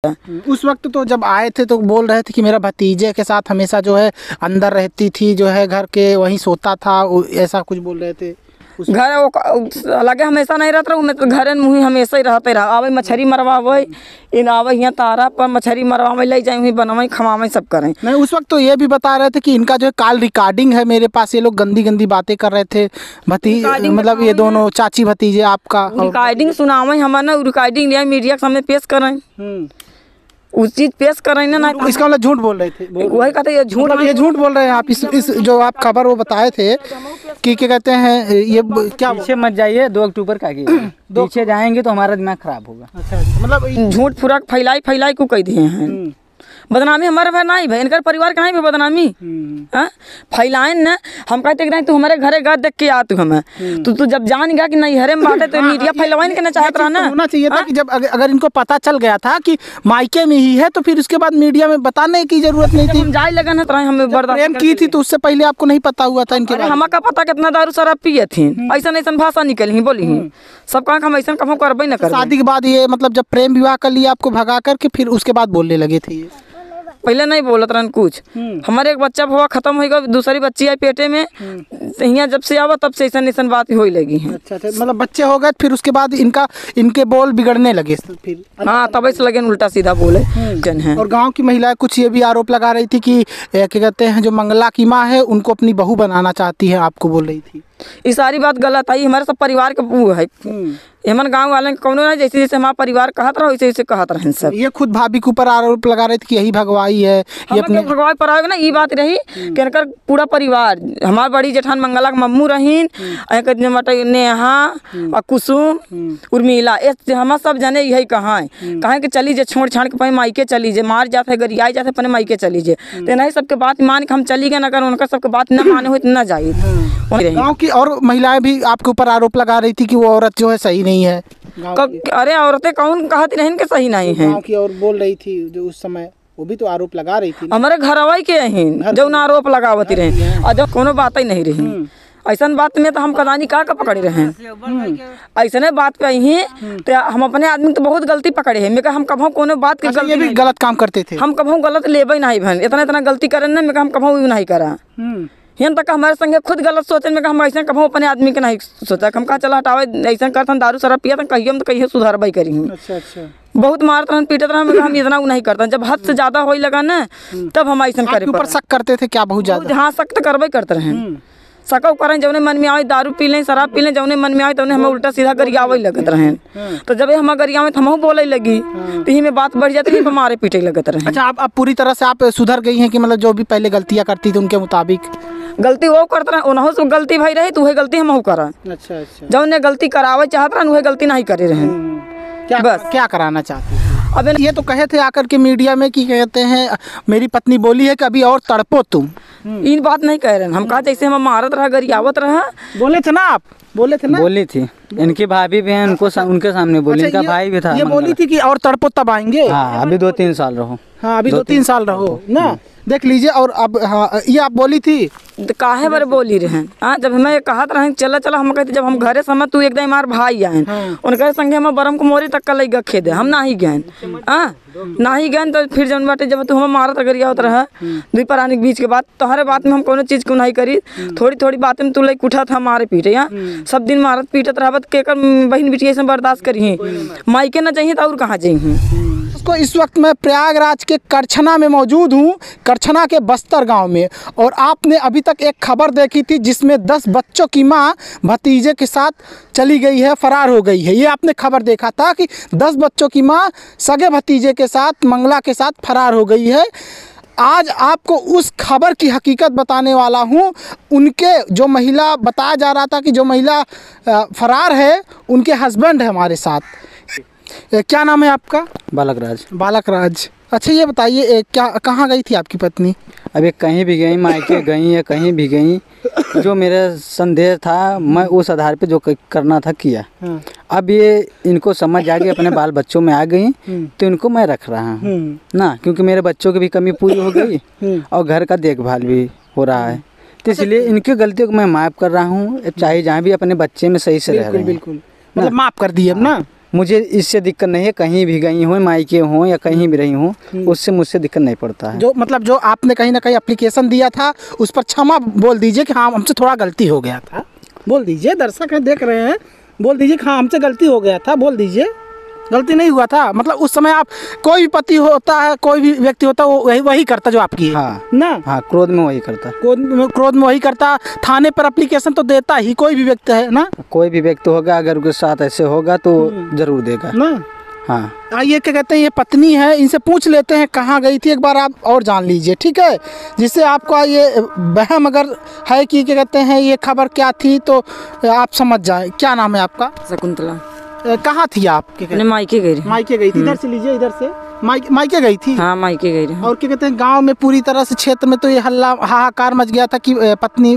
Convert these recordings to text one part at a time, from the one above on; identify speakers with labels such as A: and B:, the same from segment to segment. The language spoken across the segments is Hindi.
A: उस वक्त तो जब आए थे तो बोल रहे थे कि मेरा भतीजे के साथ हमेशा जो है अंदर रहती थी, जो है घर के वहीं सोता था, ऐसा कुछ बोल रहे थे।
B: घर लगे हमेशा नहीं रहता हूँ मैं तो घर मुँह हमेशा ही रहते रहा। आवे मछली मरवावे इन आवे यहाँ तारा पर मछली मरवावे ले जाए वहीं बनवाई खवावे सब करें।
A: नहीं उस वक्त तो ये भी बता रहे थे कि इनका जो है कॉल रिकॉर्डिंग है मेरे पास, ये लोग गंदी गंदी बातें कर रहे थे भतीजे, मतलब ये दोनों चाची भतीजे आपका।
B: रिकॉर्डिंग सुनावे हमारे ना, रिकॉर्डिंग मीडिया के सामने पेश करें, उस चीज पेश कर रहे ना।
A: इसका मतलब झूठ बोल रहे थे,
B: वही कहते ये झूठ,
A: ये झूठ बोल रहे हैं आप। इस जो आप खबर वो बताए थे कि क्या कहते हैं ये क्या,
C: पीछे मत जाइए 2 अक्टूबर का पीछे जाएंगे तो हमारा दिमाग खराब होगा।
A: अच्छा मतलब
B: झूठ फुराक फैलाई को कह दिए हैं। बदनामी हमारे भाई नहीं भाई, इनका परिवार का नहीं भाई बदनामी फैलाए न। हम कहते कि नहीं तू हमारे घरे घर देख के आ, तू हमें तू जब जान गया कि नहीं हरे में बाटे तो मीडिया फैलवाइन के ना चाहत रहा ना।
A: होना चाहिए था कि जब अगर इनको पता चल गया था कि मायके में ही है तो फिर उसके बाद मीडिया में बताने की जरूरत नहीं थी।
B: जाए लगन है हमें
A: बर्दाश्त की थी तो उससे पहले आपको नहीं पता हुआ था इनके बारे में?
B: हमारा पता कितना दारू शराब पिए थी, ऐसा ऐसा भाषा निकली बोली सब कहा हम ऐसा कभी करबे न कर।
A: शादी के बाद ये मतलब जब प्रेम विवाह कर लिया आपको भगा करके, फिर उसके बाद बोलने लगे थे?
B: पहले नहीं बोलत रहन कुछ। हमारे एक बच्चा हुआ खत्म हो गया, दूसरी बच्ची आई पेटे में, यहाँ जब से आवा तब से ऐसा बात हो लगी है।
A: अच्छा मतलब बच्चे हो गए फिर उसके बाद इनके बोल बिगड़ने लगे फिर?
B: हाँ तब से लगे उल्टा सीधा बोले जन है।
A: और गांव की महिलाएं कुछ ये भी आरोप लगा रही थी कि क्या कहते हैं जो मंगला की माँ है उनको अपनी बहू बनाना चाहती है, आपको बोल रही थी।
B: ये सारी बात गलत आई, हमारे सब परिवार का वो है। हमारे गांव वाले कौनो नहीं, जैसे जैसे हमारा परिवार कहत रहा वैसे वैसे कहत रहे सब।
A: ये खुद भाभी के ऊपर आरोप लगा रहे थे कि यही भगवाई है, ये अपने
B: भगवाई पर आएगा ना। ये बात रही कि इनका पूरा परिवार, हमारे बड़ी जेठान मंगला के मम्मू रहीन, नेहा और कुसुम उर्मिला, हम सब जने यही कहाँ कि चली जे छोड़ छाड़ के मायके चली जे, मार जाते है गरियाई जाते अपने मायके चली जे। तो नहीं सबके बात मान के हम चली गए, अगर उनका सबके बात न माने हो तो न जाए।
A: गाँव की और महिलाएं भी आपके ऊपर आरोप लगा रही थी कि वो औरत जो है सही नहीं है।
B: अरे औरतें कौन कहती नहीं कि सही नहीं है?
A: गाँव की और बोल रही थी जो उस समय, वो भी तो आरोप लगा रही थी।
B: हमारे घरवाई के हैं जो ना आरोप लगावती रहे और जब कोनो बात ही नहीं रही। ऐसा बात में तो हम कदानी का पकड़े रहे, ऐसा बात पे ही तो हम अपने आदमी तो बहुत गलती पकड़े हैं। मैं हम कभू कोनो बात के
A: ये भी गलत काम करते थे,
B: हम कभू गलत लेबे नहीं बहन, इतना गलती करे ना मैं हम कभू नहीं करा। यहाँ तक हमारे संगे खुद गलत सोचे में हम ऐसा कभी अपने आदमी के नहीं सोचा। हम कहा चला हटावे ऐसा करते दारू शराब पिया तो कहिए हम तो कहिए सुधारबई करी।
A: अच्छा
B: बहुत मारते रहन पीटते रहन, हम इतना नहीं करते। जब हद से ज्यादा हो लगा ना तब हम ऐसा करे
A: ऊपर शक करते थे क्या? बहुत ज्यादा।
B: हाँ शक तो करबे करते रहे, सकौ करें जौने मन में आए दारू पी लें शराब पी लें, जौने मन में आए तो हमें उल्टा सीधा गरियावे लगत रहे। तो जब हम गरियावे तो हम बोले लगी तो ही में बात बढ़ जाती है, मारे पीटे लगत रहे।
A: अच्छा आप पूरी तरह से आप सुधर गई हैं कि मतलब जो भी पहले गलतियां करती थी उनके मुताबिक?
B: गलती वो करते रहे, उन्हों से गलती भाई रही तो वही गलती हम करा।
A: अच्छा
B: जौने गलती करावे चाहत रहे वही गलती नहीं करे रहे।
A: बस क्या कराना चाहते? अब ये तो कहे थे आकर के मीडिया में कि कहते हैं मेरी पत्नी बोली है कि अभी और तड़पो तुम।
B: इन बात नहीं कह रहे, हम कहा जैसे हम मारत रहा गरियावत रहा।
A: बोले थे ना आप? बोले थे ना?
C: बोली थी, इनकी भाभी भी है, उनके सामने बोली। इनका भाई भी था।
A: ये बोली थी कि और तड़पो तब आएंगे।
C: हाँ अभी 2-3 साल रहो।
A: हाँ अभी 2-3 साल रहो ना, देख लीजिए। और अब हाँ ये आप बोली थी
B: तो काहे बारे बोली रहे? हाँ जब हमें कहत रहे चला चला, हम कहते जब हम घरे समय तू एकदम हमारे भाई आए उनके संगे हम बरम को मोरी तक का लग खेदे, हम ना ही गए। हाँ ना ही गए तो फिर जब बाटे जब तू हम मारत गरिया होता रहा दुई प्राणी के बीच के बात, तोहरे बात में हम कोनो चीज को नहीं करी। थोड़ी थोड़ी बात में तू लग उठा था मारे पीटे। यहाँ सब दिन मारत पीटत रहबत के कर बहन बेटी ऐसे बर्दाश्त करी मायके ना चाहिए तो और कहाँ चाहिए?
A: उसको इस वक्त मैं प्रयागराज के करछना में मौजूद हूँ, करछना के बस्तर गांव में। और आपने अभी तक एक खबर देखी थी जिसमें 10 बच्चों की मां भतीजे के साथ चली गई है, फरार हो गई है। ये आपने खबर देखा था कि 10 बच्चों की मां सगे भतीजे के साथ मंगला के साथ फरार हो गई है। आज आपको उस खबर की हकीकत बताने वाला हूँ। उनके जो महिला बताया जा रहा था कि जो महिला फरार है उनके हस्बैंड है हमारे साथ। क्या नाम है आपका?
C: बालक राज।
A: बालक राज। अच्छा ये बताइए क्या कहाँ गई थी आपकी पत्नी?
C: अभी कहीं भी गई, मायके गई या कहीं भी गई, जो मेरा संदेह था मैं उस आधार पे जो करना था किया। अब ये इनको समझ आ गई, अपने बाल बच्चों में आ गई तो इनको मैं रख रहा हूँ ना, क्योंकि मेरे बच्चों की भी कमी पूरी हो गई और घर का देखभाल भी हो रहा है। तो इसलिए इनकी गलतियों को मैं माफ़ कर रहा हूँ, चाहे जहाँ भी अपने बच्चे में सही से रह रहे हैं।
A: बिल्कुल मतलब माफ़ कर दिए अब ना।
C: मुझे इससे दिक्कत नहीं है, कहीं भी गई हूँ, मायके हों या कहीं भी रही हूँ, उससे मुझसे दिक्कत नहीं पड़ता है।
A: जो मतलब जो आपने कहीं ना कहीं एप्लीकेशन दिया था उस पर क्षमा बोल दीजिए कि हाँ हमसे थोड़ा गलती हो गया था, बोल दीजिए, दर्शक हैं देख रहे हैं, बोल दीजिए कि हाँ हमसे गलती हो गया था, बोल दीजिए गलती नहीं हुआ था। मतलब उस समय आप कोई भी पति होता है, कोई भी व्यक्ति होता है, वो वही करता जो आपकी है।
C: हाँ
A: ना,
C: हाँ, क्रोध में वही करता।
A: क्रोध में वही करता। थाने पर एप्लीकेशन तो देता ही कोई भी व्यक्ति है ना,
C: कोई भी व्यक्ति होगा अगर उसके साथ ऐसे होगा तो जरूर देगा
A: ना।
C: हाँ।
A: आइए, क्या कहते हैं, ये पत्नी है, इनसे पूछ लेते हैं कहाँ गई थी, एक बार आप और जान लीजिए, ठीक है, जिससे आपका ये वहम अगर है कि क्या कहते हैं ये खबर क्या थी तो आप समझ जाए। क्या नाम है आपका?
B: शकुंतला।
A: कहाँ थी आप?
B: अपने मायके गई रही।
A: मायके गई थी। इधर से लीजिए, इधर से। मायके गई थी।
B: हाँ, मायके गई रही।
A: और क्या कहते हैं गांव में पूरी तरह से क्षेत्र में तो ये हल्ला हाहाकार मच गया था कि पत्नी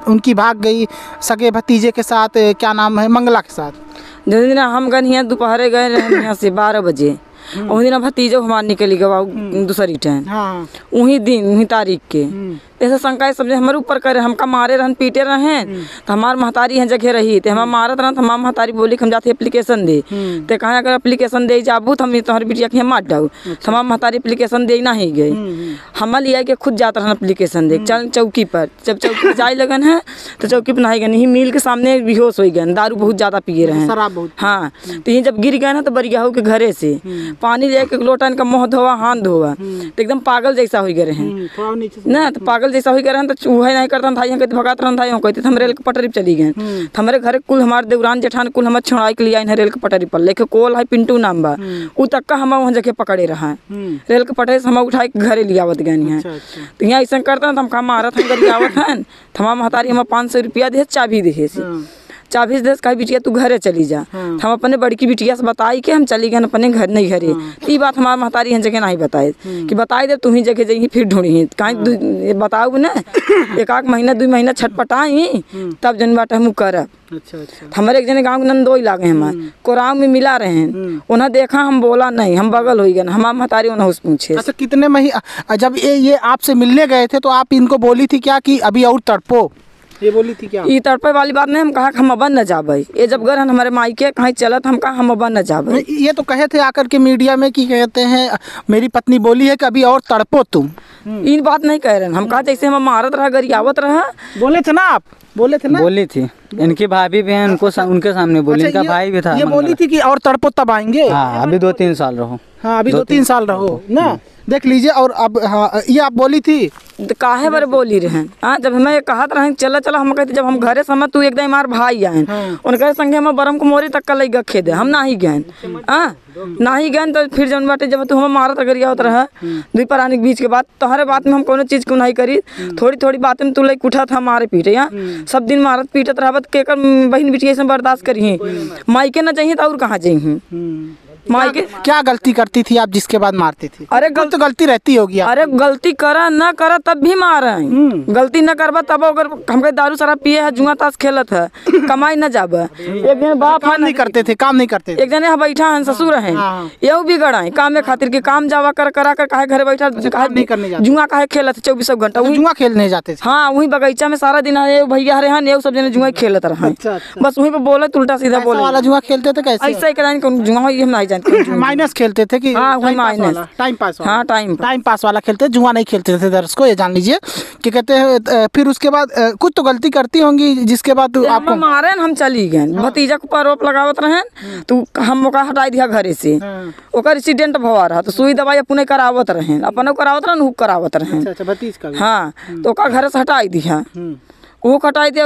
A: उनकी भाग गई सगे भतीजे के साथ, क्या नाम है, मंगला के साथ।
B: जिस दिन हम गए यहाँ दोपहर गए रहे यहाँ से 12 बजे, उस दिन भतीजो हमार निकली गवा दूसरी टाइम।
A: हाँ।
B: वही दिन वही तारीख के ऐसे शंका समझे हमारे ऊपर करे, हमका मारे रहन पीटे रहे तो हमार महतारी यहाँ जगह रही तो हमार मारत रहन तो हमार महतारी बोली हम जाते एप्लीकेशन दे तो कहा अगर एप्लीकेशन दे जाबू तो हम तुम्हारी बिटिया के मार डाऊ। तो हमार महतारी एप्लीकेशन दे ना ही गई, हम लिया के खुद जाते रहन एप्लीकेशन दे। चल चौकी पर, जब चौकी पर जाए लगन है तो चौकी पर नहाई गए, मिल के सामने बेहोश हो गए, दारू बहुत ज्यादा पिए रहे। हाँ, तो ये जब गिर गए ना तो बरिया हो के घरे से पानी लेके लोटा इनका मुँह धोवा हाथ धोवा तो एकदम पागल जैसा हो गए हैं ना। तो पागल जैसा हो गए रहन तो चूहे नहीं करता था, यहाँ कहते भगात रहन था, यहाँ कहते हम रेल के पटरी पर चली गए। तो हमारे घर कुल हमारे देवरान जेठान कुल हमारे छोड़ाई के लिए रेल के पटरी पर लेके कोल है पिंटू नाम बा उ तक का हम वहाँ जगह पकड़े रहा है। रेल के पटरी से हम उठाई के घरे लियावत गए हैं। तो यहाँ ऐसा करता तो हम कहा मारत हम गरियावत हैं। हमारा महतारी हमें 500 रुपया दे, चाबी दे से चाबी दे कही बिटिया तू घरे चली जा। हम अपने बड़की बिटिया से बताई के हम चली गए अपने घर नहीं घरे। ये बात हमारे महतारी हन जगह नहीं बताए कि बताई दे तू ही जगह जाइए फिर ढूंढी कहीं बताऊ ना। एक महीना 2 महीना छटपटाई तब जन बात हम करब।
A: अच्छा अच्छा।
B: हमारे एक जने गाँव के नंदोई लागे हमारे कोराव में मिला रहे हैं, उन्हें देखा हम बोला नहीं, हम बगल हो गए, हमारा महतारी उन्हें उस पूछे।
A: अच्छा, कितने महीने जब ये आपसे मिलने गए थे तो आप इनको बोली थी क्या कि अभी और तड़पो, ये बोली थी क्या?
B: ये तड़पे वाली बात नहीं, हम कहा हम अब न जाबे। ये जब घर हमारे मायके कहीं चलत हम कहा हम अब न जाबे।
A: ये तो कहे थे आकर के मीडिया में कि कहते हैं मेरी पत्नी बोली है कि अभी और तड़पो तुम।
B: इन बात नहीं कह रहे, हम कहा जैसे हम मारत रहा गरियावत रहा।
A: बोले थे ना आप? बोले थे ना?
C: बोली थी, इनकी भाभी भी है, उनको उनके सामने बोली।
A: अच्छा,
C: इनका भाई भी था।
A: ये बोली थी कि और तड़पो तब आएंगे।
C: हाँ, अभी 2-3 साल रहो।
A: हाँ, अभी 2-3 साल रहो ना, देख लीजिए। और अब हाँ, ये आप बोली थी
B: तो काहे बार बोली रहे। हाँ, जब हमें कहत रहे चला चला हम कहते जब हम घरे समय तू एकदम हमार भाई आए उनके संगे हम बरम को मोरी तक का लई गखे दे, हम ना ही गए। हाँ, ना ही गए तो फिर जब बाटे जब तू हम मारत अगर होत रहा 2 प्राणी के बीच के बात तोहरे बात में हम कोनो चीज को नहीं करी। थोड़ी थोड़ी बात में तू लई उठा था मारे पीटे। यहाँ सब दिन मारत पीटत रहबत के कर बहन बिटिया से बर्दाश्त करी। मायके ना चाहिए तो और कहाँ चाहिए। मायके
A: क्या गलती करती थी आप जिसके बाद मारती थी?
B: अरे
A: तो गलती रहती होगी।
B: अरे गलती करा ना करा तब भी मारे। गलती न करबा तब अगर हमके दारू शराब पिए है जुआ ताश खेलत है कमाई न जाबे। एक जन बाप
A: काम नहीं करते थे, काम नहीं करते थे।
B: एक जने बैठा है ससुर है ये भी गड़ा है काम खातिर के काम जावा कर करा कर काहे घरे बैठा
A: नहीं करने जाते,
B: जुआ काहे खेलत 24 घंटा
A: जुआ खेलने जाते थे।
B: हाँ, वही बगीचा में सारा दिन ये भैया रहे हैं सब जने जुआ खेलत रहे। बस वहीं पे बोले उल्टा सीधा बोले
A: वाला जुआ खेलते थे कैसे?
B: ऐसा ही कराएं कौन जुआ हम नहीं जानते।
A: माइनस खेलते थे कि
B: हाँ, वही माइनस
A: टाइम पास वाला।
B: हाँ, टाइम
A: पास वाला खेलते, जुआ नहीं खेलते थे। दर्शकों ये जान लीजिए कि कहते हैं फिर उसके बाद कुछ तो गलती करती होंगी जिसके बाद
B: आपको मारे हम चली गए। भतीजा को आरोप लगावत रहे तो हम ओका हटाई दिया घरे से। ओकर एक्सीडेंट भवा रहा तो सुई दवाई अपने करावत रहे, अपने करावत रहे करावत रहे।
A: अच्छा, भतीज का भी?
B: हाँ, तो ओका घर से हटाई दिया, वो कटाई दिया।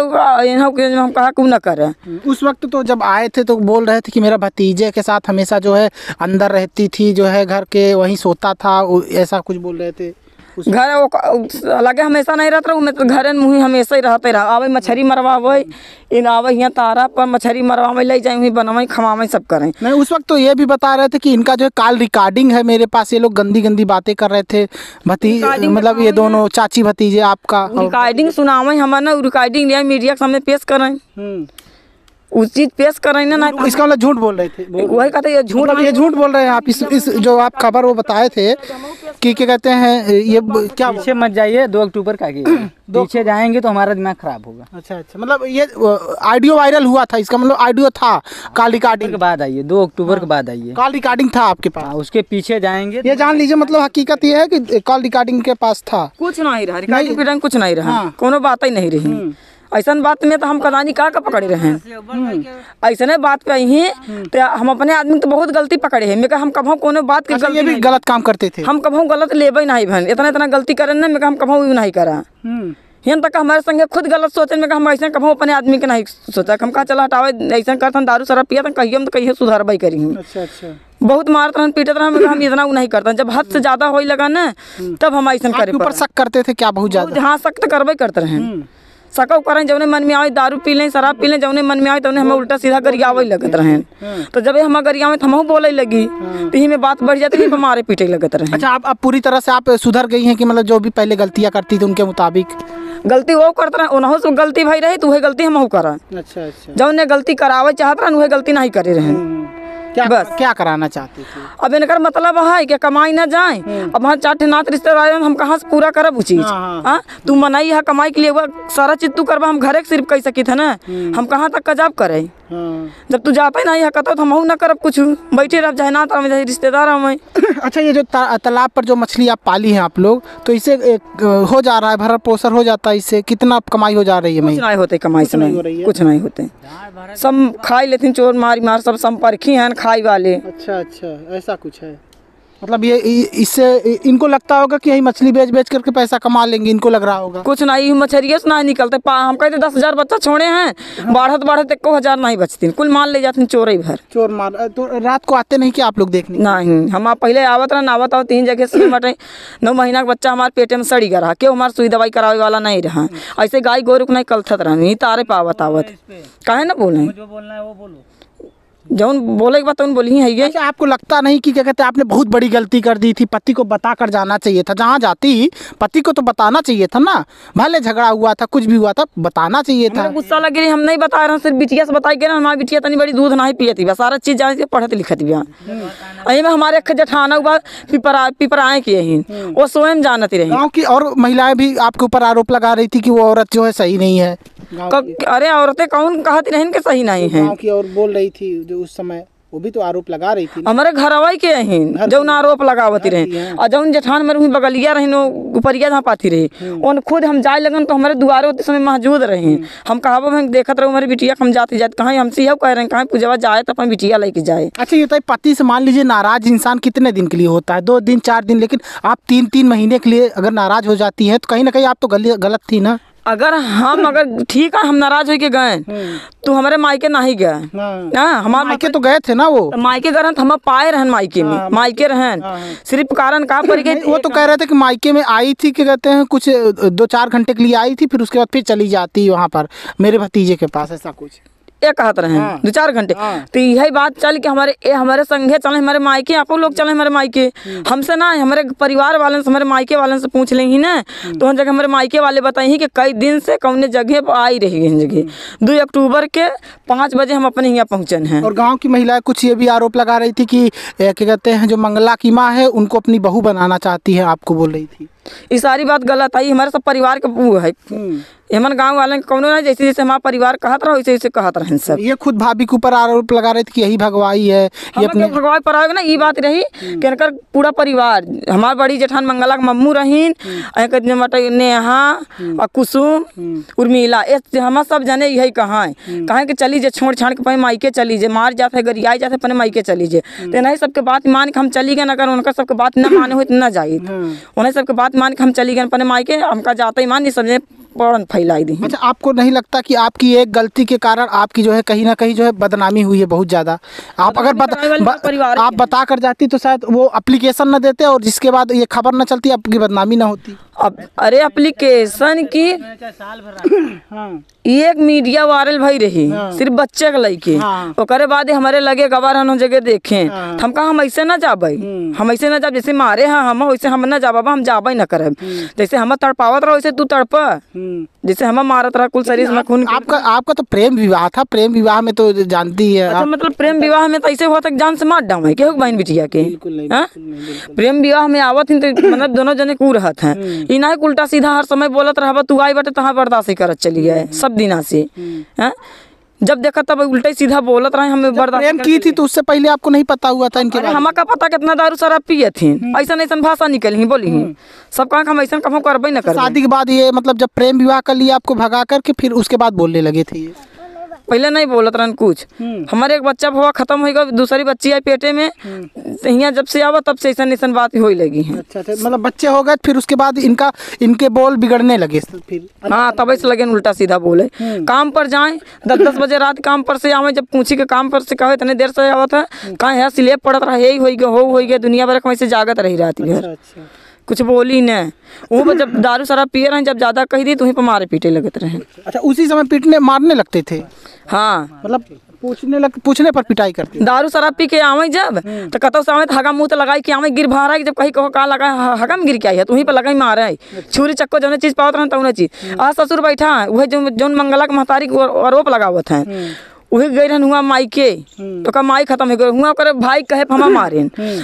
B: हम कहा क्यों न करे।
A: उस वक्त तो जब आए थे तो बोल रहे थे कि मेरा भतीजे के साथ हमेशा जो है अंदर रहती थी, जो है घर के वहीं सोता था, ऐसा कुछ बोल रहे थे।
B: घर लगे हमेशा नहीं रहता हूँ मैं तो घर मुँह हमेशा ही रहते रहा। आवे मछली मरवावे इन आवे यहाँ तारा पर मछली मरवावे ले जाए बनवाई खवावे सब करें।
A: नहीं, उस वक्त तो ये भी बता रहे थे कि इनका जो है कॉल रिकॉर्डिंग है मेरे पास, ये लोग गंदी गंदी बातें कर रहे थे मतलब ये दोनों चाची भतीजे आपका।
B: रिकॉर्डिंग सुनावे हमारे ना, रिकॉर्डिंग लिया मीडिया के सामने पेश करें। उस चीज पेश कर ना
A: इसका मतलब झूठ बोल रहे थे,
B: वही कहते ये झूठ
A: मतलब ये झूठ बोल रहे हैं आप। इस जो आप खबर वो बताए थे कि क्या कहते हैं ये क्या
C: पीछे मत जाइए, 2 अक्टूबर का आगे पीछे जाएंगे तो हमारा दिमाग खराब होगा।
A: अच्छा अच्छा, मतलब ये ऑडियो वायरल हुआ था, इसका मतलब ऑडियो था, कॉल रिकॉर्डिंग
C: के बाद आइए, 2 अक्टूबर के बाद आइए,
A: कॉल रिकॉर्डिंग था आपके पास।
C: हाँ, उसके पीछे जाएंगे।
A: ये जान लीजिए मतलब हकीकत ये है कि कॉल रिकॉर्डिंग के पास था,
B: कुछ नहीं रहा, रिकॉर्डिंग के टाइम कुछ नहीं रहा, कोनो बात ही नहीं रही। ऐसा बात में तो हम कदानी का पकड़े रहे ऐसा बात पे ही तो हम अपने आदमी तो बहुत गलती पकड़े हैं। मैं हम कभू कोनो बात की
A: ये भी गलत काम करते थे,
B: हम कभू गलत लेबे नहीं भन, इतना गलती करे ना मैं हम कभू नहीं करा। यहाँ तक हमारे संगे खुद गलत सोचे में हम ऐसा कभू अपने आदमी के नहीं सोचा। हम कहा चला हटावे ऐसा करते दारू शराब पिया तो कहिए हम तो कहिए सुधारबे करेंगे।
A: अच्छा अच्छा,
B: बहुत मारत रहन पीटत रहन, हम इतना नहीं करते। जब हद से ज्यादा होई लगा ना तब हम ऐसा करे
A: ऊपर शक करते थे क्या बहुत ज्यादा?
B: हाँ शक तो करबे करते रहे, सकौ करें जौने मन में आवे, दारू पी लें शराब पी लें, जौने मन में आवे तो हमें उल्टा सीधा गरियावे लगत रहे। तो जब हम गरियावे तो हम बोले लगी तो ही में बात बढ़ जाती है, मारे पीटे लगत रहे।
A: अच्छा, आप पूरी तरह से आप सुधर गई हैं कि मतलब जो भी पहले गलतियां करती थी उनके मुताबिक
B: गलती वो करते रहे, उन्हों से गलती भाई रही तो वही गलती हम करा।
A: अच्छा अच्छा,
B: जौने गलती करावे चाहत रहे वही गलती नहीं करे रहे।
A: क्या
B: बस
A: क्या कराना चाहते थे?
B: अब इनका मतलब है कि कमाई ना जाए। अब हाँ 4 नात रिश्तेदार हम कहाँ से पूरा करब वो चीज? हाँ तू मनाई है कमाई के लिए, वो सारा चीज तू करबा, हम घरे सिर्फ कह सकी था ना, हम कहाँ तक कजाब करे? जब तू जाता ही नहीं है कहता तो हम ना करब कुछ, बैठे रह चाहे ना चाहे रिश्तेदार हमें।
A: अच्छा, ये जो तालाब पर जो मछली आप पाली हैं आप लोग, तो इससे हो जा रहा है भरण पोषण हो जाता है, इससे कितना कमाई हो जा रही है?
B: कुछ नहीं होते कमाई से, नहीं कुछ नहीं होते, सब खाई लेते चोर मारी मार, सब संपर्की हैं खाई वाले।
A: अच्छा अच्छा, ऐसा कुछ है मतलब ये इससे इनको लगता होगा कि यही मछली बेच बेच करके पैसा कमा लेंगे, इनको लग रहा होगा।
B: कुछ नहीं, मछरिया से नहीं निकलते। हम कहते 10,000 बच्चा छोड़े हैं, बढ़त बढ़त 1,000 नहीं बचती, कुल माल ले जाते चोर भर।
A: चोर मार तो रात को आते नहीं कि आप लोग देखने?
B: नहीं, हम पहले आवत रहा आवत 3 जगह से मटे। 9 महीना का बच्चा हमारे पेटे में सड़ी रहा, क्यों हमारे सुई दवाई करावे वाला नहीं रहा। ऐसे गाय गोरु नहीं कलथत रहा, तारे पावत आवत काहे ना बोले,
C: जो बोलना है वो बोलो,
B: जौन बोले के बात बोली है ये।
A: अच्छा, आपको लगता नहीं कि क्या कहते हैं आपने बहुत बड़ी गलती कर दी थी? पति को बता कर जाना चाहिए था, जहाँ जाती पति को तो बताना चाहिए था ना, भले झगड़ा हुआ था कुछ भी हुआ था बताना चाहिए था।
B: गुस्सा लग रही, हम नहीं बता रहे, सिर्फ बिटिया से बताई ना, हमारी बिटिया तनी बड़ी दूध नहीं पियती, बस सारा चीज जान पढ़त लिखत भी। अही में हमारे अख जठाना हुआ पिपराए किए ही वो स्वयं जानती रही।
A: गाँव की और महिलाएं भी आपके ऊपर आरोप लगा रही थी कि वो औरत जो है सही नहीं है।
B: अरे औरतें कौन कहती रही कि सही नहीं है?
A: गाँव की और बोल रही थी जो उस समय, वो भी तो आरोप लगा रही थी।
B: हमारे घरवाई के रही जौन आरोप लगावती रहे, और जौन जेठान में बगलिया रही ऊपरिया जहाँ पाती रही उन खुद हम जाए लगन तो हमारे दुआरे उस समय मौजूद रही। हम कहा हम देखत रहे हमारी बिटिया हम जाती जाते कहीं हमसे यह कह रहे हैं कहीं पूजवा जाए तो अपन बिटिया लेके जाए।
A: अच्छा, ये तो पति से मान लीजिए नाराज इंसान कितने दिन के लिए होता है? 2 दिन 4 दिन, लेकिन आप 3-3 महीने के लिए अगर नाराज हो जाती है तो कहीं ना कहीं आप तो गलत थी ना।
B: अगर ठीक है हम नाराज हो के गए तो हमारे मायके नहीं गए ना, हमारे
A: मायके तो गए थे ना, वो
B: मायके गए हम पाए रहन मायके में, मायके रहन सिर्फ कारण का पर गए।
A: वो तो कह रहे थे कि मायके में आई थी, क्या कहते हैं कुछ 2-4 घंटे के लिए आई थी, फिर उसके बाद फिर चली जाती वहाँ पर मेरे भतीजे के पास, ऐसा कुछ
B: ये कहत रहे 2-4 घंटे। तो यही बात चल के हमारे संगे चले, हमारे मायके आप लोग चले हमारे मायके, हमसे ना हमारे परिवार वाले से हमारे मायके वाले से पूछ लेंगी ना, तो उन जगह हमारे मायके वाले बताई कि कई दिन से कौन जगह पर आई रही है जगह। 2 अक्टूबर के 5 बजे हम अपने यहाँ पहुँचन हैं।
A: और गाँव की महिलाएं कुछ ये भी आरोप लगा रही थी कि क्या कहते हैं जो मंगला की माँ है उनको अपनी बहू बनाना चाहती है, आपको बोल रही थी।
B: ये सारी बात गलत आई, हमारे सब परिवार का वो है, हमारे गांव वाले कौनो ना जैसे जैसे हमारा परिवार कहत रहा वैसे वैसे कहत रहे सब।
A: ये खुद भाभी के ऊपर आरोप लगा रहे थे कि यही भगवाई है, ये अपने
B: भगवाई पर आएगा ना। ये बात रही कि इनकर पूरा परिवार, हमारे बड़ी जेठान मंगला के मम्मू रहीन, नेहा और कुसुम उर्मिला, हम सब जाने यही कहाँ कि चली जे छोड़ छाड़ के मायके चली जे, मार जाते है गरियाई जाते अपने मायके चली जे। तो नहीं सबके बात मान के हम चली गए, अगर उनका सबके बात न माने हो तो न जाए, उन्हें सबके बात मान के हम चली गए अपने मायके, हमका जाते ही मान नहीं समझे पौड़न फैलाई दी।
A: अच्छा, आपको नहीं लगता कि आपकी एक गलती के कारण आपकी जो है कहीं ना कहीं जो है बदनामी हुई है बहुत ज़्यादा? आप अगर आप बता कर जाती तो शायद वो एप्लीकेशन न देते और जिसके बाद ये खबर न चलती, आपकी बदनामी ना होती।
B: अब अरे एप्लीकेशन की
A: हाँ
B: एक मीडिया वायरल भई रही सिर्फ बच्चे के लइके। ओकरे बाद हमारे लगे गवार हन जगह देखे तो हम कहा हम ऐसे ना जाबे, हम ऐसे ना जाब, जैसे मारे हैं हम वैसे हम ना जा बाबा, हम जाबे ना करब। जैसे हम तड़पावत रहो वैसे तू तड़प, जैसे हम मारत रहा कुल शरीर में खून।
A: आपका तो प्रेम विवाह था, प्रेम विवाह में तो जानती है।
B: अच्छा, मतलब प्रेम विवाह में तो ऐसे हुआ था जान से मार डावे के बहन बिटिया के। प्रेम विवाह में आवत तो मतलब दोनों जने कू रहत हैं, ई ना उल्टा सीधा हर समय बोलत रहबा तू आई बटे तहाँ बर्दाश्त करत चली गए सब दिना से। हैं जब देखा तब उल्टा सीधा बोलत रहे, हमें बर्दाश्त
A: प्रेम की थी तो उससे पहले आपको नहीं पता हुआ था इनके बारे में?
B: हमारा पता कितना दारू शराब पिए थी, ऐसा ऐसा भाषा निकली बोली सब कहा हम ऐसा कहो करबे न कर।
A: शादी के बाद ये मतलब जब प्रेम विवाह कर लिया आपको भगा करके फिर उसके बाद बोलने लगे थे?
B: पहले नहीं बोलत रहन कुछ। हमारे एक बच्चा हुआ खत्म हो गया, दूसरी बच्ची आई पेटे में, यहाँ जब से आवा तब से ऐसा ऐसा बात होने लगी है।
A: अच्छा, मतलब बच्चे हो गए फिर उसके बाद इनके बोल बिगड़ने लगे फिर?
B: हाँ, तब से लगे उल्टा सीधा बोले। काम पर जाए 10-10 बजे रात काम पर से आवे, जब पूछी के काम पर से कहे इतने देर से आवत है, कहाँ है सिलेब पड़त रहा, यही हो गया दुनिया भर वैसे जागत रही रात भर। कुछ बोली न वो जब दारू शराब पिए रहे, जब ज्यादा कही दी तो वहीं पर मारे पीटे लगते रहे।
A: अच्छा, उसी समय पीटने मारने लगते थे?
B: हाँ,
A: मतलब पूछने पर पिटाई करते?
B: दारू शराब पी के आवे जब तो कतो से आवे तो हगा मुंह तो लगाई कि आवे गिर भारा, जब कहीं कहो का लगा हगा में गिर के आई है तो वहीं पर लगाई मारे छुरी चक्को जौन चीज पावत रहन तौन चीज। आ ससुर बैठा वही जौन मंगला के महतारी आरोप लगावत है वही गई रहन हुआ माई के, तो का माई खत्म हो गई हुआ करे भाई कहे हम मारे,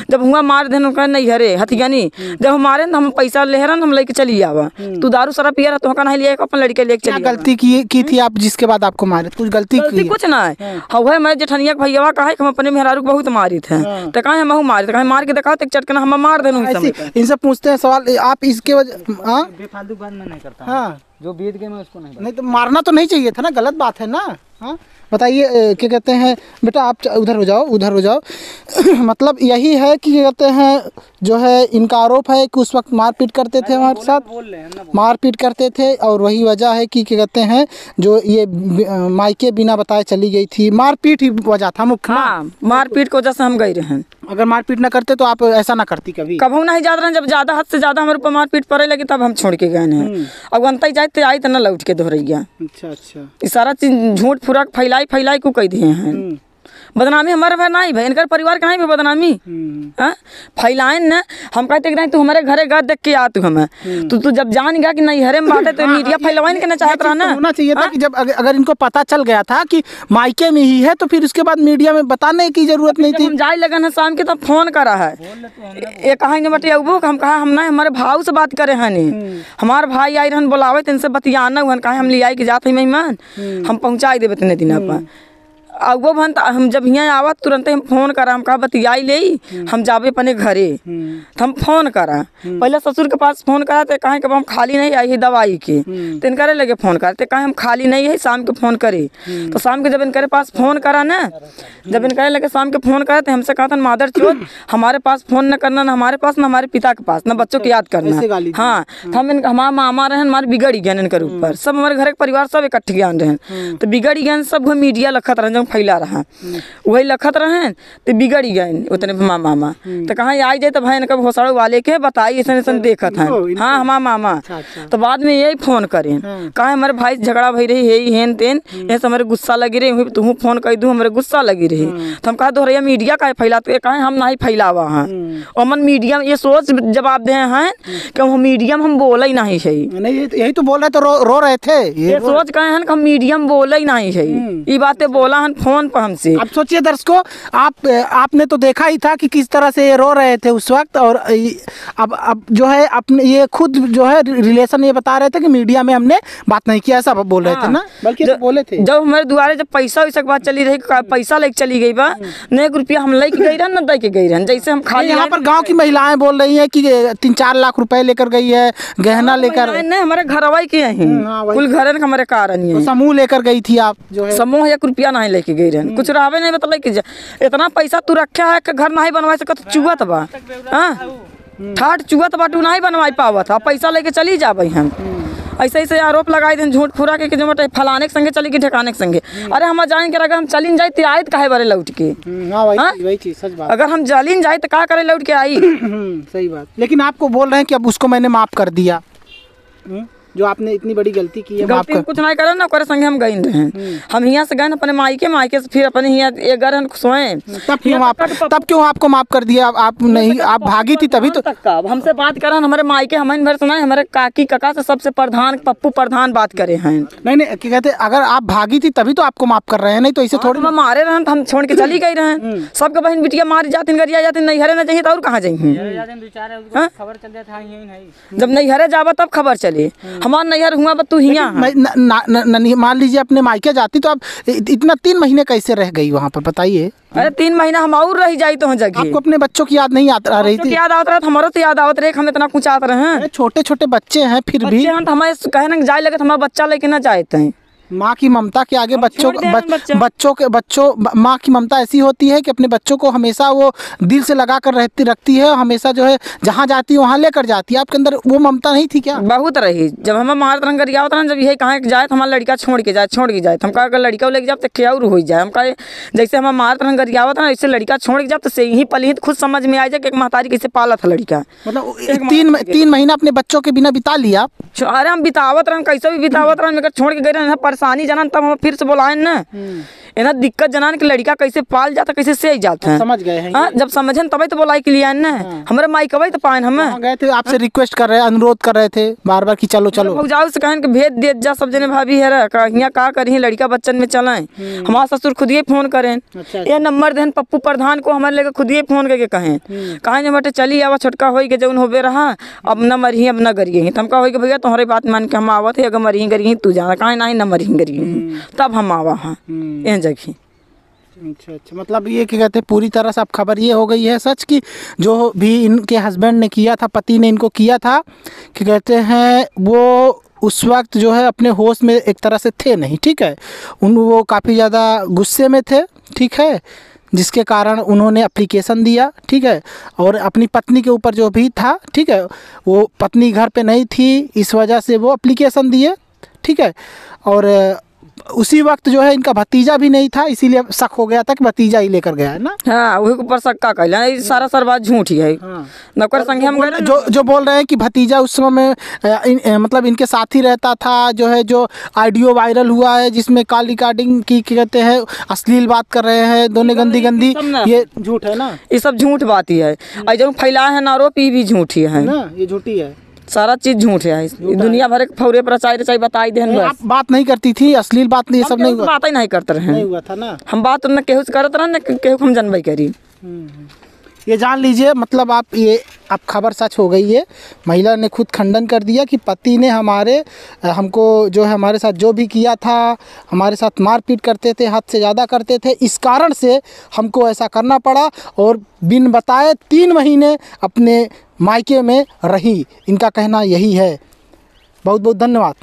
B: जब हुआ मार देन कहे नहीं हरे हथियानी, जब हम मारे हम पैसा ले रहन हम लेके चली आवा, तू दारू शराब पिया रहा तो का नहीं लिया अपन लड़के लेके चली।
A: गलती की थी आप जिसके बाद आपको मारे? कुछ गलती की?
B: कुछ ना है हवे मैं जेठनिया के भैया कहे हम अपने मेहरारू को बहुत मारी थे तो कहे हम मारे, तो कहे मार के दिखाओ तो चटकना हम मार देनु।
A: इनसे पूछते हैं सवाल, आप इसके वजह
C: बेफालतू बात मैं नहीं करता।
A: हाँ,
C: जो बीत गए मैं उसको नहीं
A: तो मारना तो नहीं चाहिए था ना, गलत बात है ना। हाँ बताइए, क्या कहते हैं बेटा आप उधर हो जाओ मतलब यही है कि क्या कहते हैं जो है इनका आरोप है कि उस वक्त मारपीट करते थे, हमारे साथ मारपीट करते थे और वही वजह है कि क्या कहते हैं जो ये मायके बिना बताए चली गई थी, मारपीट ही वजह था मुख्य।
B: हाँ, मारपीट की वजह से हम गए रहे।
A: अगर मारपीट न करते तो आप ऐसा ना करती कभी?
B: कभी नहीं जाते रहे, जब ज्यादा हद से ज्यादा हमारे ऊपर मारपीट पड़े लगी तब हम छोड़ के गए हैं। अब अंत जाते आई तो न लौट के दोहरैया।
A: अच्छा,
B: ये सारा चीज झूठ फुराक फैलाई को कह दिए हैं। बदनामी हमारे भाई नहीं भाई, इनका परिवार का नहीं भाई बदनामी फैलाइन न। हम कहते नहीं तू हमारे घरे घर देख के आ, तू हमें तू जब जान गया कि नहीं हरे में बाटे तो मीडिया फैलवाइन के ना चाहत रहा ना।
A: होना चाहिए था कि जब अगर इनको पता चल गया था कि मायके में ही है तो फिर उसके बाद मीडिया में बताने की जरूरत नहीं थी।
B: हम जाए लगन है शाम के तब फोन करा है, ये कहेंगे बटे अबू हम कहा हम नहीं हमारे भाव से बात करे हैं, हमारे भाई आई रहन बोलावे तो इनसे बतियाना हुआ, कहे हम ले आई के जाते मेहमान हम पहुँचाई देवे इतने दिन पर। अब वो भन हम जब यहाँ आवा तुरंत हम फोन करा, हम कहा बतियाई ले हम जावे अपने घरे, तो हम फोन करा पहले ससुर के पास फोन करा तो कहें कि हम खाली नहीं आई है दवाई के, तो इनकरे लगे फोन करते कहें हम खाली नहीं है शाम के फोन करे। तो शाम के जब इनकरे पास फोन करा ना, जब इनकरे लगे शाम के फोन करा तो हमसे कहा था मादर चोद हमारे पास फोन न करना, न हमारे पास न हमारे पिता के पास, न बच्चों को याद करना। हाँ, तो हम हमारा मामा रहन हमारे बिगड़ी गए इनके ऊपर, सब हमारे घर के परिवार सब इकट्ठे ज्ञान रहन, तो बिगड़ी गए सब मीडिया लखत रहे फैला रहा वही लखत रहे तो बिगड़ी गए उतने मामा। तो कहाँ आई जाए तो भाई इनका भोसड़ वाले के बताई ऐसा ऐसा देखत है। हाँ, हमारा मामा। तो बाद में यही फोन करें कहा हमारे भाई झगड़ा भई रही है हेन तेन ऐसे हमारे गुस्सा लगी रही, तू फोन कर दू हमारे गुस्सा लगी रही। तो हम कहा दोहरैया मीडिया का फैलाते कहे हम नहीं फैलावा हैं और मन मीडिया ये सोच जवाब दे हैं कि हम मीडिया में हम बोला ही नहीं है।
A: यही तो बोल रहे तो रो रहे थे,
B: ये सोच कहे हैं कि हम मीडिया में बोला ही नहीं है, ये बातें बोला है फोन पर हमसे।
A: अब सोचिए दर्शकों, आपने तो देखा ही था कि किस तरह से ये रो रहे थे उस वक्त, और अब जो है अपने ये खुद जो है रिलेशन ये बता रहे थे कि मीडिया में हमने बात नहीं किया, ऐसा बोल रहे थे ना, बल्कि तो बोले थे।
B: जब हमारे द्वारे जब पैसा वैसा की बात चली रही, पैसा लेके चली गई बा न 1 रुपया हम लेके गई रहन न दे के गई रहन, जैसे हम खाली
A: यहाँ पर गाँव की महिलाएं बोल रही है कि 3-4 लाख रुपए लेकर गई है, गहना लेकर।
B: नहीं, हमारे घरवाई के यही कुल घर हमारे कारण
A: समूह लेकर गई थी आप, जो है
B: समूह 1 रुपया नहीं लेके गई रहन, कुछ रहबे नहीं बता कि इतना पैसा तू रखा है कि घर नहीं बनवा सकत, चुगत बा ठाट चुगत बा तू नहीं बनवा पावत है, पैसा लेके चली जाबे हम। ऐसे ऐसे आरोप लगाए थे झूठ फुरा के जो मटे फलाने के संगे चली गई ठिकाने के संगे। अरे हम जाएं के अगर हम चलिन जाए तो आयत काहे बारे लौट के,
A: वही चीज सच बात।
B: अगर हम जलिन जाए तो का करे लौट के आई।
A: सही बात। लेकिन आपको बोल रहे हैं कि अब उसको मैंने माफ कर दिया, जो आपने इतनी बड़ी गलती की है माफ
B: गलती हम कुछ नहीं करे ना, ओकरे संगे हम गई रहे। हम यहाँ से गए अपने मायके से फिर अपने यहाँ एक घर हम सोए।
A: तब क्यों आपको माफ कर दिया? आप नहीं, आप भागी थी तभी तो।
B: अब हमसे बात करा हमारे मायके हमारे भर सुना, हमारे काकी काका से सबसे प्रधान पप्पू प्रधान बात करे हैं।
A: नहीं क्या कहते, अगर आप भागी थी तभी तो आपको माफ कर रहे हैं, नहीं तो इसे थोड़ी।
B: हम मारे रहे तो हम छोड़ के चली गई रहे। सबके बहन बिटिया मारी जाती गरिया जाती, नहीं हरे न चाहिए तो और कहाँ जाएंगे? जब नहीं हरे जावा तब खबर चले हमारा नैहर हुआ तू हिया।
A: मान लीजिए अपने मायके जाती तो आप इतना 3 महीने कैसे रह गई वहाँ पर, बताइए?
B: अरे 3 महीना हम और रह जाई तो जगह।
A: आपको अपने बच्चों की याद नहीं आ रही थी?
B: याद आता रहा, हमारा तो याद आवत रहे, हम इतना कुछ आते रहे।
A: छोटे छोटे बच्चे हैं फिर भी
B: हमें कहे ना जाए लगे हमारा बच्चा लेके ना जाए थे।
A: माँ की ममता के आगे बच्चों माँ की ममता ऐसी होती है कि अपने बच्चों को हमेशा वो दिल से लगा कर रखती है, हमेशा जो है जहाँ जाती है वहाँ लेकर जाती है। आपके अंदर वो ममता नहीं थी क्या?
B: बहुत रही। जब हम मार तरंग गरिया होता ना, जब यही कहाँ जाए तो हमारा लड़का छोड़ के जाए हम कहा लड़का लेके जाए तो क्या और हो जाए। हम कहे जैसे हम मार तरंग गरिया होता ना, इससे लड़का छोड़ के जाए तो यही पली खुद समझ में आ जाए कि एक महतारी कैसे पाला था लड़का।
A: मतलब 3 महीना अपने बच्चों के बिना बिता लिया?
B: अरे हम बितावत रहे, कैसे भी बितावत रहे, मगर छोड़ के गए रहे परेशानी जानन, तब हम फिर से बोलाए ना एना दिक्कत जनान कि लड़का कैसे पाल जाता कैसे से जाता है।
A: समझ गए हैं।
B: जब समझन तभी तो बोलाई के लिए ना हमारे माई कभी तो पाए हम
A: गए थे, आपसे रिक्वेस्ट कर रहे, अनुरोध कर रहे थे बार बार कि चलो
B: जाओ से कहन के भेज दे जा सब जने भाभी है यहाँ का करी लड़का बच्चन में चलाएं। हमारा ससुर खुद ही फोन करें, ये नंबर देन पप्पू प्रधान को हमारे लेकर खुद ही फोन करके कहें बटे चली आवा छोटका हो के जौन होबे रहा अब न मरी अब न गरिए। तो हम कहो कि भैया तुम्हारी बात मान के हम आवत है, अगर मरी गरिए तू जाना कहीं नहीं न मरी गरिए तब हम आवा हाँ एन जगह।
A: अच्छा, मतलब ये क्या कहते हैं पूरी तरह से अब खबर ये हो गई है सच की जो भी इनके हस्बैंड ने किया था, पति ने इनको किया था, कि कहते हैं वो उस वक्त जो है अपने होश में एक तरह से थे नहीं। ठीक है, वो काफ़ी ज़्यादा गुस्से में थे। ठीक है, जिसके कारण उन्होंने एप्लीकेशन दिया। ठीक है, और अपनी पत्नी के ऊपर जो भी था, ठीक है, वो पत्नी घर पे नहीं थी, इस वजह से वो एप्लीकेशन दिए। ठीक है, और उसी वक्त जो है इनका भतीजा भी नहीं था, इसीलिए शक हो गया था कि भतीजा ही लेकर गया है ना।
B: हाँ, वही ऊपर शक का कहला सारा बात झूठ ही है। नौकर संगे हम
A: जो बोल रहे हैं कि भतीजा उस समय मतलब इनके साथ ही रहता था, जो ऑडियो वायरल हुआ है जिसमें कॉल रिकॉर्डिंग की कहते हैं अश्लील बात कर रहे हैं, दोनों गंदी, ये झूठ है ना?
B: ये सब झूठ बात ही है, जो फैलाया है ना आरोप ये भी झूठ ही है ना,
A: ये झूठी है,
B: सारा चीज झूठ है। दुनिया भर के फौरे पर चाहे बताई दे।
A: आप बात नहीं करती थी, अश्लील बात ये सब नहीं हुआ?
B: बात ही नहीं करते रहे,
A: नहीं हुआ था ना।
B: हम बात न केहू से करते रहे न केहू हम जनबई करी।
A: ये जान लीजिए, मतलब आप ये अब खबर सच हो गई है। महिला ने खुद खंडन कर दिया कि पति ने हमको जो है हमारे साथ जो भी किया था, हमारे साथ मारपीट करते थे, हद से ज़्यादा करते थे, इस कारण से हमको ऐसा करना पड़ा और बिन बताए 3 महीने अपने मायके में रही। इनका कहना यही है। बहुत बहुत धन्यवाद।